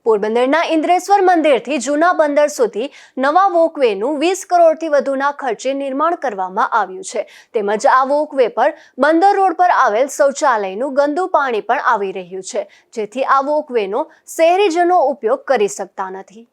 પોરબંદરના ઇન્દ્રેશ્વર મંદિરથી જૂના બંદર સુધી નવા વોકવેનું 20 કરોડથી વધુના ખર્ચે નિર્માણ કરવામાં આવ્યું છે. તેમજ આ વોકવે પર બંદર રોડ પર આવેલ શૌચાલયનું ગંદુ પાણી પણ આવી રહ્યું છે, જેથી આ વોકવેનો શહેરીજનો ઉપયોગ કરી શકતા નથી.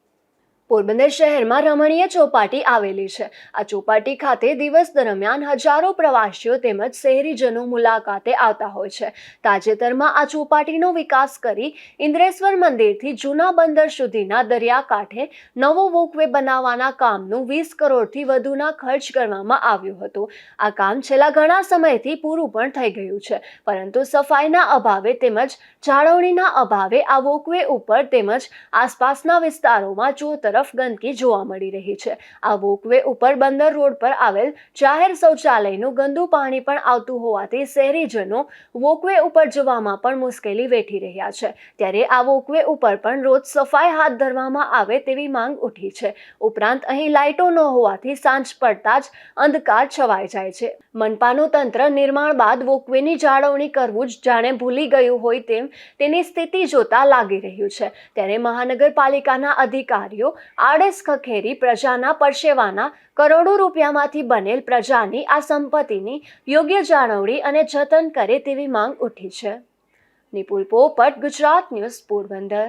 પોરબંદર શહેરમાં રમણીય ચોપાટી આવેલી છે. આ ચોપાટી ખાતે દિવસ દરમિયાન હજારો પ્રવાસીઓ તેમજ શહેરીજનો મુલાકાતે આવતા હોય છે. તાજેતરમાં આ ચોપાટીનો વિકાસ કરી ઇન્દ્રેશ્વર મંદિરથી જૂના બંદર સુધીના દરિયાકાંઠે નવો વોકવે બનાવવાના કામનું 20 કરોડથી વધુના ખર્ચ કરવામાં આવ્યું હતું. આ કામ છેલ્લા ઘણા સમયથી પૂરું પણ થઈ ગયું છે, પરંતુ સફાઈના અભાવે તેમજ જાળવણીના અભાવે આ વોકવે ઉપર તેમજ આસપાસના વિસ્તારોમાં તરફ ગંદકી જોવા મળી રહી છે. આ વોકવે ઉપર બંદર રોડ પર આવેલ જાહેર શૌચાલયનું ગંદુ પાણી પણ આવતું હોવાથી શહેરીજનો વોકવે ઉપર જવામાં પણ મુશ્કેલી વેઠી રહ્યા છે. ત્યારે આ વોકવે ઉપર પણ રોજ સફાઈ હાથ ધરવામાં આવે તેવી માંગ ઉઠી છે. ઉપરાંત અહીં લાઇટો ન હોવાથી સાંજ પડતા જ અંધકાર છવાઈ જાય છે. મનપાનું તંત્ર નિર્માણ બાદ વોકવેની જાળવણી કરવું જ જાણે ભૂલી ગયું હોય તેમ તેની સ્થિતિ જોતા લાગી રહ્યું છે. ત્યારે મહાનગરપાલિકાના અધિકારીઓ આડેસ ખખેરી પ્રજાના પરસેવાના કરોડો રૂપિયામાંથી બનેલ પ્રજાની આ સંપત્તિની યોગ્ય જાળવણી અને જતન કરે તેવી માંગ ઉઠી છે. નિપુલ પોપટ, ગુજરાત ન્યૂઝ, પોરબંદર.